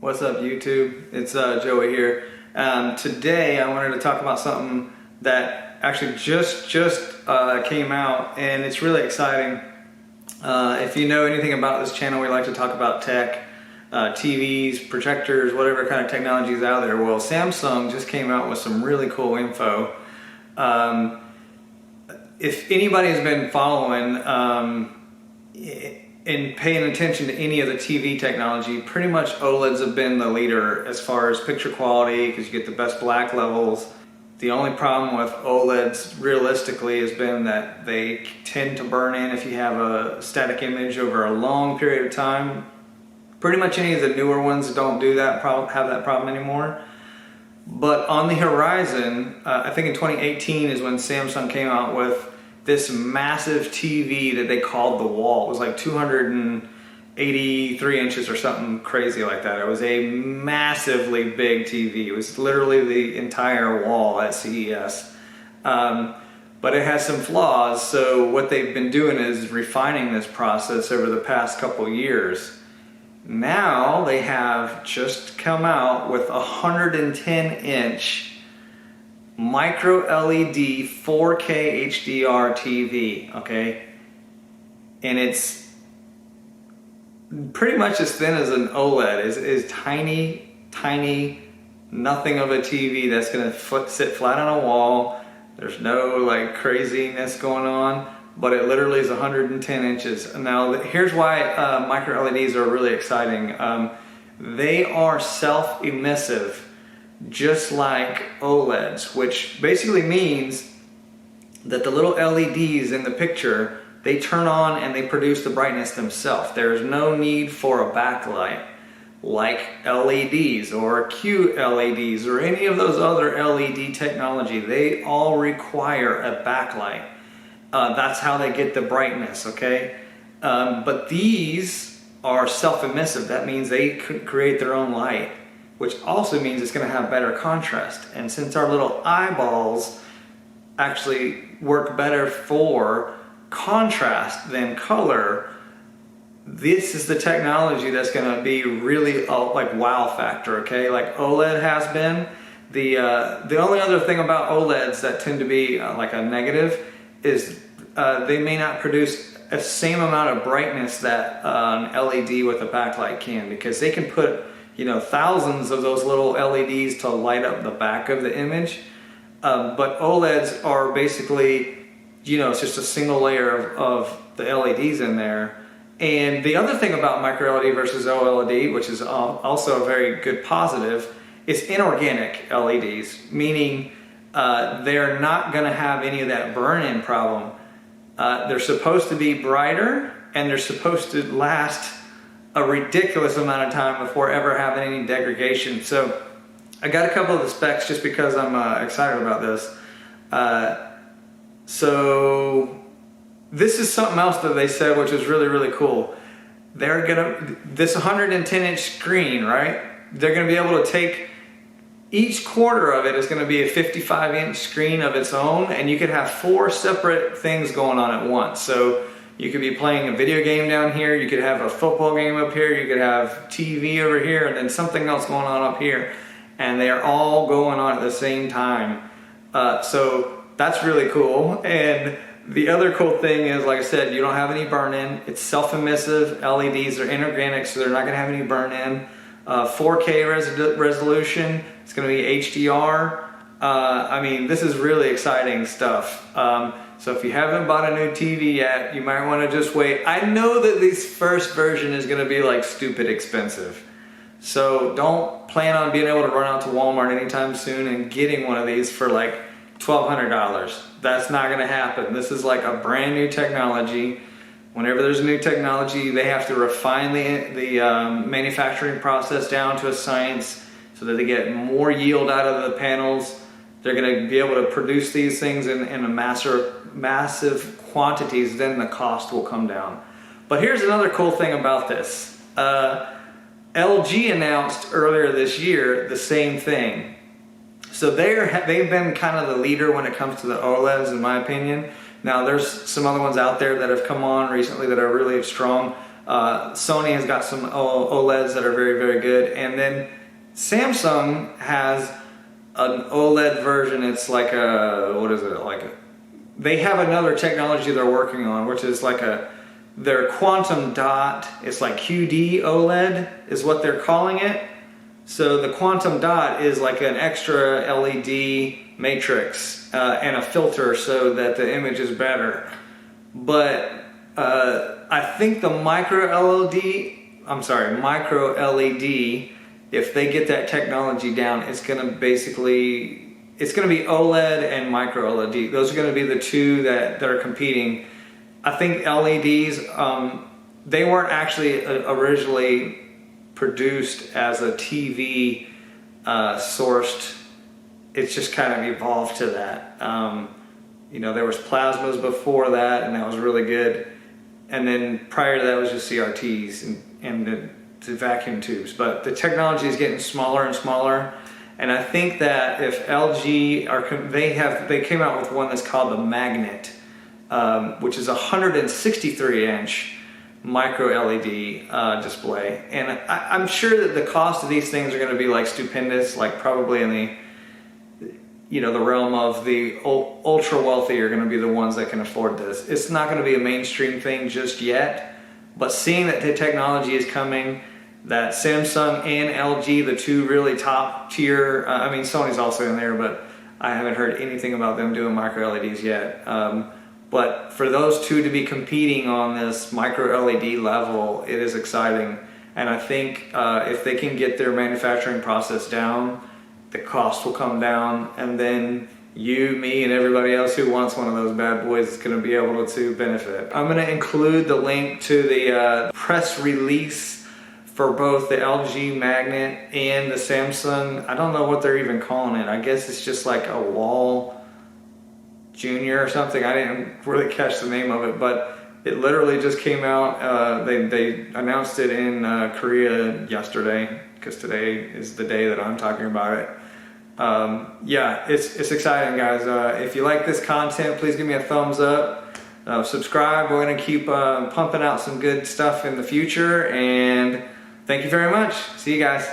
What's up, YouTube? It's Joey here. Today I wanted to talk about something that actually just came out, and it's really exciting. If you know anything about this channel, we like to talk about tech, TVs, projectors, whatever kind of technology is out there. Well, Samsung just came out with some really cool info. If anybody has been following and paying attention to any of the TV technology, pretty much OLEDs have been the leader as far as picture quality, because you get the best black levels. The only problem with OLEDs realistically has been that they tend to burn in if you have a static image over a long period of time. Pretty much any of the newer ones don't do that, have that problem anymore. But on the horizon, I think in 2018 is when Samsung came out with this massive TV that they called the Wall. It was like 283 inches or something crazy like that. It was a massively big TV. It was literally the entire wall at CES. But it has some flaws, so what they've been doing is refining this process over the past couple years. Now they have just come out with a 110-inch micro LED 4K HDR TV, okay? And it's pretty much as thin as an OLED. Is tiny, nothing of a TV that's gonna sit flat on a wall. There's no like craziness going on, but it literally is 110 inches. Now, here's why micro LEDs are really exciting. They are self-emissive, just like OLEDs, which basically means that the little LEDs in the picture, they turn on and they produce the brightness themselves. There is no need for a backlight like LEDs or QLEDs or any of those other LED technology. They all require a backlight. That's how they get the brightness, okay? But these are self-emissive. That means they could create their own light, which also means it's going to have better contrast. And since our little eyeballs actually work better for contrast than color, this is the technology that's going to be really like wow factor, okay? Like OLED has been. The only other thing about OLEDs that tend to be like a negative is they may not produce the same amount of brightness that an LED with a backlight can, because they can put, you know, thousands of those little LEDs to light up the back of the image. But OLEDs are basically, you know, it's just a single layer of the LEDs in there. And the other thing about micro LED versus OLED, which is also a very good positive, is inorganic LEDs, meaning they're not going to have any of that burn-in problem. They're supposed to be brighter, and they're supposed to last a ridiculous amount of time before ever having any degradation. So I got a couple of the specs just because I'm excited about this. So this is something else that they said, which is really cool. They're gonna, this 110-inch screen, right? They're gonna be able to take, each quarter of it is gonna be a 55-inch screen of its own, and you could have 4 separate things going on at once. So you could be playing a video game down here, you could have a football game up here, you could have TV over here, and then something else going on up here. And they're all going on at the same time. So that's really cool. And the other cool thing is, like I said, you don't have any burn-in. It's self-emissive. LEDs are inorganic, so they're not gonna have any burn-in. 4K resolution. It's gonna be HDR. I mean, this is really exciting stuff. So if you haven't bought a new TV yet, you might want to just wait. I know that this first version is going to be like stupid expensive. So don't plan on being able to run out to Walmart anytime soon and getting one of these for like $1,200. That's not going to happen. This is like a brand new technology. Whenever there's a new technology, they have to refine the manufacturing process down to a science so that they get more yield out of the panels. They're going to be able to produce these things in a massive quantities, then the cost will come down. But here's another cool thing about this. LG announced earlier this year the same thing. So they've been kind of the leader when it comes to the OLEDs, in my opinion. Now there's some other ones out there that have come on recently that are really strong. Sony has got some OLEDs that are very, very good. And then Samsung has an OLED version. It's like what is it? They have another technology they're working on, which is their quantum dot. It's like QD OLED is what they're calling it. So the quantum dot is like an extra LED matrix and a filter so that the image is better. But I think the micro LED, if they get that technology down, it's going to be OLED and micro LED. Those are going to be the two that are competing. I think LEDs, they weren't actually originally produced as a TV sourced. It's just kind of evolved to that. There was plasmas before that, and that was really good. And then prior to that was just CRTs and the vacuum tubes. But the technology is getting smaller and smaller. And I think that if LG they came out with one that's called the Magnet, which is a 163-inch micro LED display, and I'm sure that the cost of these things are going to be stupendous, probably in the realm of the ultra wealthy are going to be the ones that can afford this. It's not going to be a mainstream thing just yet, but seeing that the technology is coming, that Samsung and LG, the two really top tier, Sony's also in there, but I haven't heard anything about them doing micro LEDs yet. But for those two to be competing on this micro LED level, it is exciting. And I think if they can get their manufacturing process down, the cost will come down, and then you, me, and everybody else who wants one of those bad boys is going to be able to benefit. I'm going to include the link to the press release for both the LG Magnet and the Samsung. I don't know what they're even calling it. I guess it's just like a Wall Junior or something. I didn't really catch the name of it, but it literally just came out. They announced it in Korea yesterday, because today is the day that I'm talking about it. It's exciting, guys. If you like this content, please give me a thumbs up. Subscribe. We're going to keep pumping out some good stuff in the future, and thank you very much. See you guys.